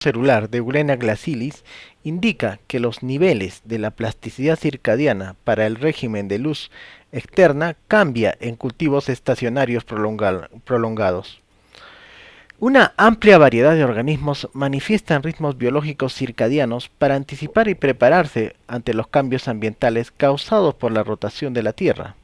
celular de Eugenia glacialis indica que los niveles de la plasticidad circadiana para el régimen de luz externa cambia en cultivos estacionarios prolongados. Una amplia variedad de organismos manifiestan ritmos biológicos circadianos para anticipar y prepararse ante los cambios ambientales causados por la rotación de la Tierra.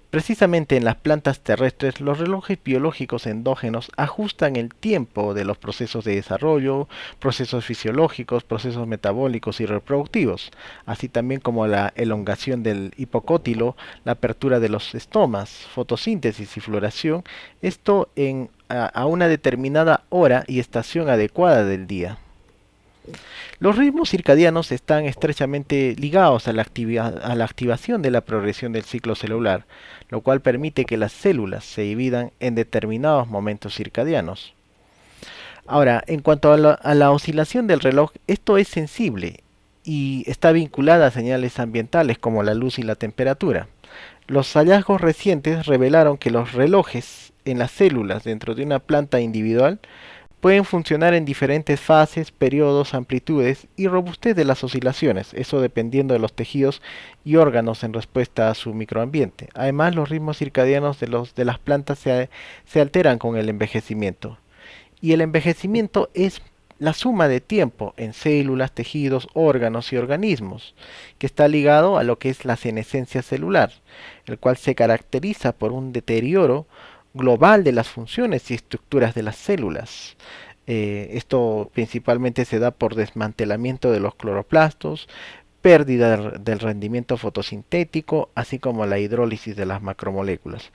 Precisamente en las plantas terrestres, los relojes biológicos endógenos ajustan el tiempo de los procesos de desarrollo, procesos fisiológicos, procesos metabólicos y reproductivos, así también como la elongación del hipocótilo, la apertura de los estomas, fotosíntesis y floración, esto a una determinada hora y estación adecuada del día. Los ritmos circadianos están estrechamente ligados a a la activación de la progresión del ciclo celular, lo cual permite que las células se dividan en determinados momentos circadianos. Ahora, en cuanto a la oscilación del reloj, esto es sensible y está vinculada a señales ambientales como la luz y la temperatura. Los hallazgos recientes revelaron que los relojes en las células dentro de una planta individual pueden funcionar en diferentes fases, periodos, amplitudes y robustez de las oscilaciones, eso dependiendo de los tejidos y órganos en respuesta a su microambiente. Además, los ritmos circadianos de las plantas se alteran con el envejecimiento. Y el envejecimiento es la suma de tiempo en células, tejidos, órganos y organismos, que está ligado a lo que es la senescencia celular, el cual se caracteriza por un deterioro global de las funciones y estructuras de las células. Esto principalmente se da por desmantelamiento de los cloroplastos, pérdida del rendimiento fotosintético, así como la hidrólisis de las macromoléculas.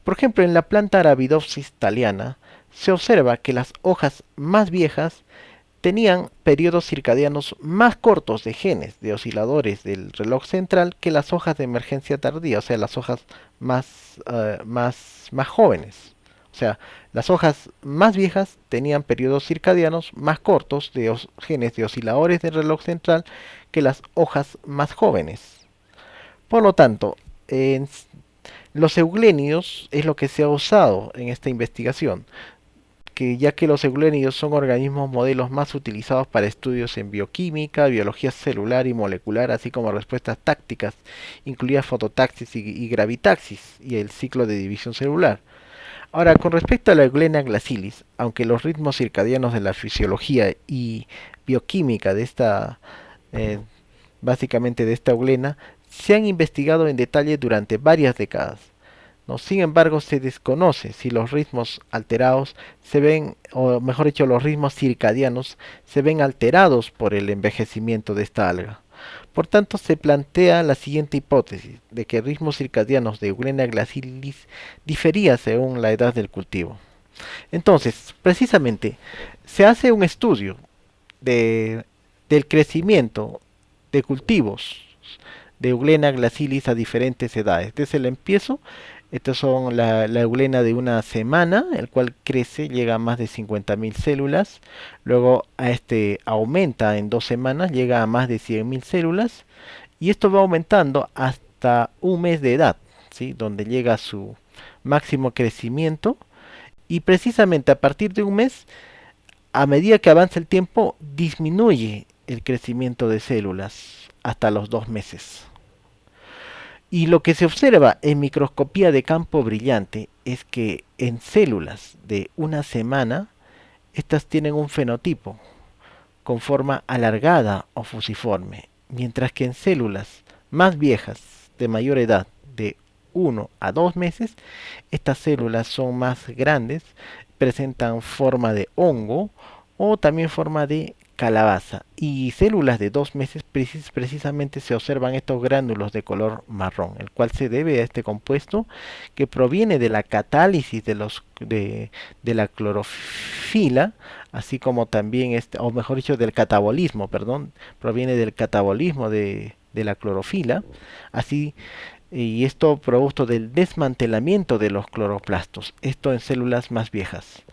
Por ejemplo, en la planta Arabidopsis thaliana se observa que las hojas más viejas tenían periodos circadianos más cortos de genes de osciladores del reloj central que las hojas de emergencia tardía, o sea, las hojas más jóvenes. O sea, las hojas más viejas tenían periodos circadianos más cortos de genes de osciladores del reloj central que las hojas más jóvenes. Por lo tanto, los euglenios es lo que se ha usado en esta investigación, que ya que los euglenios son organismos modelos más utilizados para estudios en bioquímica, biología celular y molecular, así como respuestas tácticas, incluidas fototaxis y gravitaxis, y el ciclo de división celular. Ahora, con respecto a la Eugenia glacialis, aunque los ritmos circadianos de la fisiología y bioquímica de eh, básicamente de esta eugenia, se han investigado en detalle durante varias décadas. ¿No? Sin embargo, se desconoce si los ritmos alterados se ven, o mejor dicho, los ritmos circadianos se ven alterados por el envejecimiento de esta alga. Por tanto, se plantea la siguiente hipótesis de que ritmos circadianos de Eugenia glacialis difería según la edad del cultivo. Entonces, precisamente, se hace un estudio de, del crecimiento de cultivos de Eugenia glacialis a diferentes edades. Desde el empiezo, estos son la eugenia de una semana, el cual crece, llega a más de 50.000 células. Luego a este aumenta en 2 semanas, llega a más de 100.000 células. Y esto va aumentando hasta un mes de edad, ¿sí? Donde llega a su máximo crecimiento. Y precisamente a partir de un mes, a medida que avanza el tiempo, disminuye el crecimiento de células hasta los 2 meses. Y lo que se observa en microscopía de campo brillante es que en células de una semana, estas tienen un fenotipo con forma alargada o fusiforme, mientras que en células más viejas, de mayor edad, de 1 a 2 meses, estas células son más grandes, presentan forma de hongo o también forma de calabaza. Y células de 2 meses precisamente se observan estos gránulos de color marrón, el cual se debe a este compuesto que proviene de la catálisis de la clorofila, así como también o mejor dicho del catabolismo, perdón, proviene del catabolismo de la clorofila, así y esto producto del desmantelamiento de los cloroplastos, esto en células más viejas.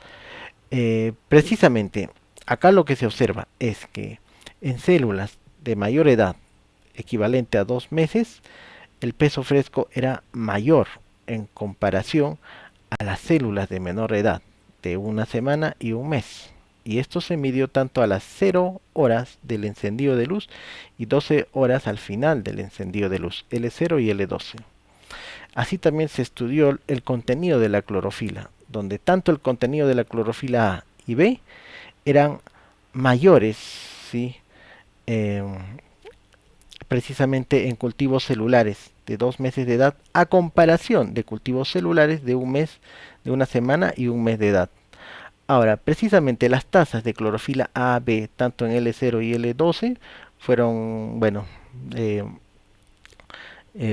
Precisamente, acá lo que se observa es que en células de mayor edad, equivalente a 2 meses, el peso fresco era mayor en comparación a las células de menor edad, de una semana y un mes. y esto se midió tanto a las 0 horas del encendido de luz y 12 horas al final del encendido de luz, L0 y L12. Así también se estudió el contenido de la clorofila, donde tanto el contenido de la clorofila A y B eran mayores, ¿sí? Eh, precisamente en cultivos celulares de 2 meses de edad a comparación de cultivos celulares de un mes, de una semana y un mes de edad. Ahora, precisamente las tasas de clorofila A, B, tanto en L0 y L12, fueron, eh,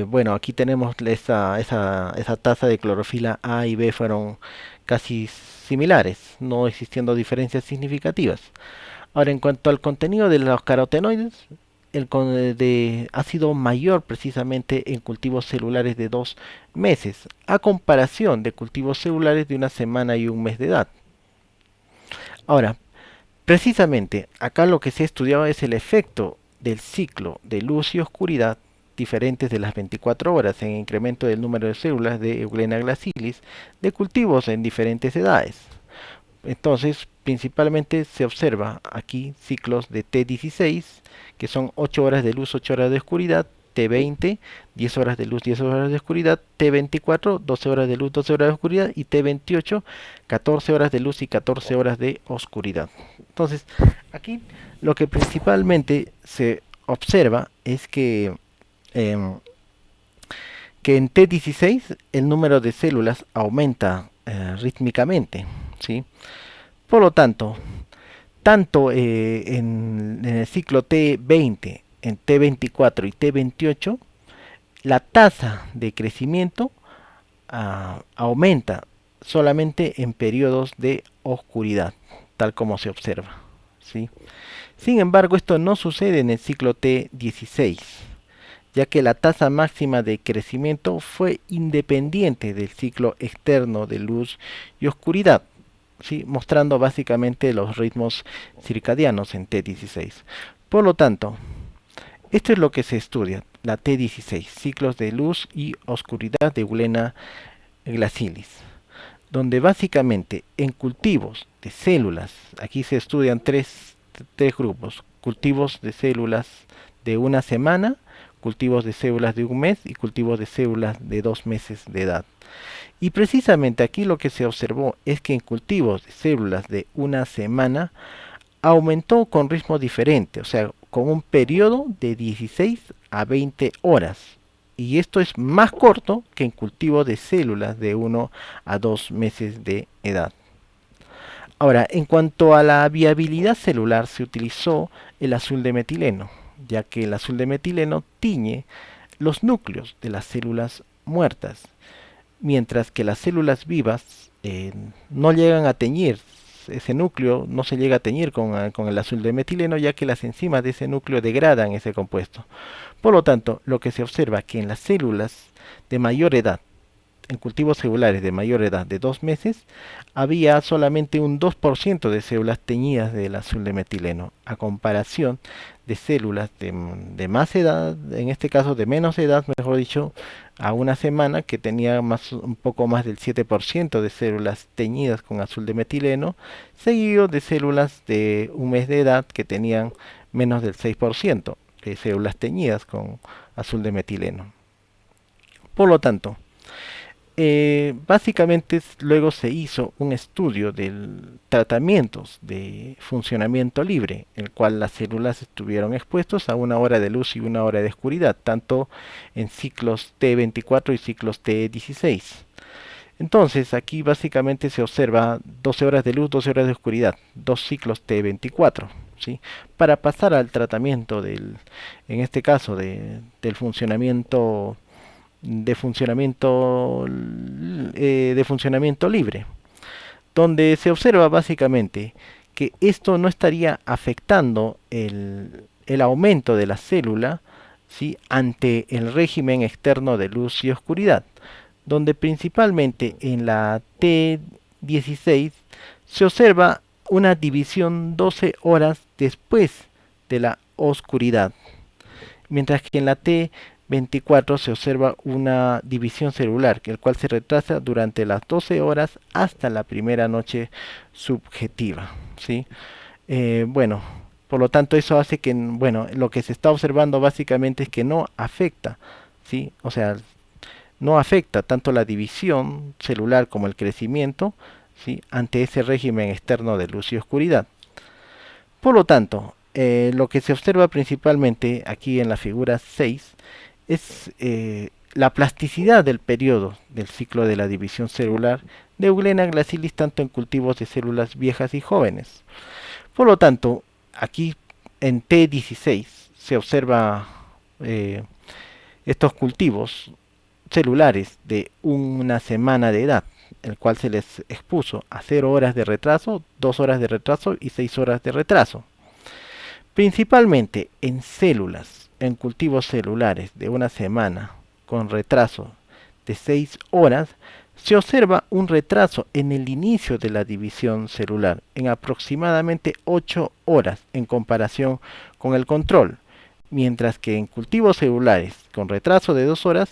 bueno, aquí tenemos esa tasa de clorofila A y B fueron casi similares, no existiendo diferencias significativas. Ahora, en cuanto al contenido de los carotenoides, ha sido mayor precisamente en cultivos celulares de 2 meses, a comparación de cultivos celulares de una semana y un mes de edad. Ahora, precisamente acá lo que se ha estudiado es el efecto del ciclo de luz y oscuridad diferentes de las 24 horas en incremento del número de células de Euglena glacilis de cultivos en diferentes edades. Entonces, principalmente se observa aquí ciclos de T16, que son 8 horas de luz, 8 horas de oscuridad, T20, 10 horas de luz, 10 horas de oscuridad, T24, 12 horas de luz, 12 horas de oscuridad, y T28, 14 horas de luz y 14 horas de oscuridad. Entonces, aquí lo que principalmente se observa es em, que en T16 el número de células aumenta rítmicamente, ¿sí? Por lo tanto, tanto en el ciclo T20, en T24 y T28, la tasa de crecimiento aumenta solamente en periodos de oscuridad, tal como se observa, ¿sí? Sin embargo, esto no sucede en el ciclo T16, ya que la tasa máxima de crecimiento fue independiente del ciclo externo de luz y oscuridad, ¿sí? Mostrando básicamente los ritmos circadianos en T16. Por lo tanto, esto es lo que se estudia, la T16, ciclos de luz y oscuridad de Euglena glacilis, donde básicamente en cultivos de células, aquí se estudian tres grupos: cultivos de células de una semana, cultivos de células de un mes y cultivos de células de 2 meses de edad. Y precisamente aquí lo que se observó es que en cultivos de células de una semana aumentó con ritmo diferente, o sea, con un periodo de 16 a 20 horas. Y esto es más corto que en cultivo de células de 1 a 2 meses de edad. Ahora, en cuanto a la viabilidad celular, se utilizó el azul de metileno, ya que el azul de metileno tiñe los núcleos de las células muertas, mientras que las células vivas no llegan a teñir. Ese núcleo no se llega a teñir con el azul de metileno, ya que las enzimas de ese núcleo degradan ese compuesto. Por lo tanto, lo que se observa es que en las células de mayor edad, en cultivos celulares de mayor edad de 2 meses, había solamente un 2% de células teñidas del azul de metileno, a comparación de células de más edad, en este caso de menos edad, mejor dicho, a una semana, que tenía un poco más del 7% de células teñidas con azul de metileno, seguido de células de un mes de edad que tenían menos del 6% de células teñidas con azul de metileno. Por lo tanto, básicamente luego se hizo un estudio de tratamientos de funcionamiento libre, en el cual las células estuvieron expuestos a una hora de luz y una hora de oscuridad, tanto en ciclos T24 y ciclos T16. Entonces aquí básicamente se observa 12 horas de luz, 12 horas de oscuridad, dos ciclos T24, ¿sí? Para pasar al tratamiento en este caso del funcionamiento de funcionamiento libre, donde se observa básicamente que esto no estaría afectando el aumento de la célula, ¿sí? Ante el régimen externo de luz y oscuridad, donde principalmente en la T16 se observa una división 12 horas después de la oscuridad, mientras que en la T24 se observa una división celular, el cual se retrasa durante las 12 horas hasta la primera noche subjetiva, ¿sí? Bueno, por lo tanto eso hace que, bueno, lo que se está observando básicamente es que no afecta, ¿sí? O sea, no afecta tanto la división celular como el crecimiento, ¿sí? Ante ese régimen externo de luz y oscuridad. Por lo tanto, lo que se observa principalmente aquí en la figura 6 es la plasticidad del periodo del ciclo de la división celular de Euglena glacilis tanto en cultivos de células viejas y jóvenes. Por lo tanto, aquí en T16 se observa eh, estos cultivos celulares de una semana de edad, el cual se les expuso a 0 horas de retraso, 2 horas de retraso y 6 horas de retraso. Principalmente en células, en cultivos celulares de una semana con retraso de 6 horas, se observa un retraso en el inicio de la división celular en aproximadamente 8 horas en comparación con el control, mientras que en cultivos celulares con retraso de 2 horas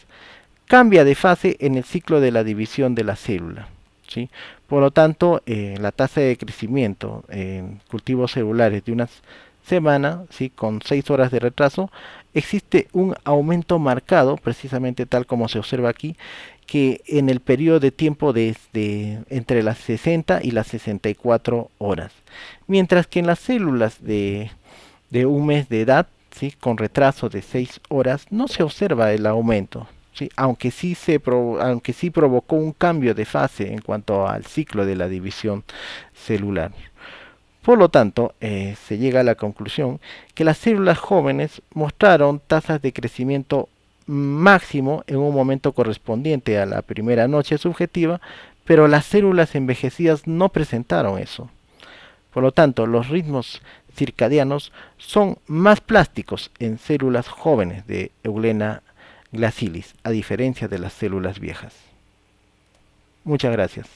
cambia de fase en el ciclo de la división de la célula. ¿Sí? Por lo tanto, la tasa de crecimiento en cultivos celulares de una semana, ¿sí? Con 6 horas de retraso, existe un aumento marcado, precisamente tal como se observa aquí, que en el periodo de tiempo desde entre las 60 y las 64 horas. Mientras que en las células de un mes de edad, ¿sí? Con retraso de 6 horas, no se observa el aumento. ¿Sí? Aunque sí provocó un cambio de fase en cuanto al ciclo de la división celular. Por lo tanto, se llega a la conclusión que las células jóvenes mostraron tasas de crecimiento máximo en un momento correspondiente a la primera noche subjetiva, pero las células envejecidas no presentaron eso. Por lo tanto, los ritmos circadianos son más plásticos en células jóvenes de Euglena glacilis, a diferencia de las células viejas. Muchas gracias.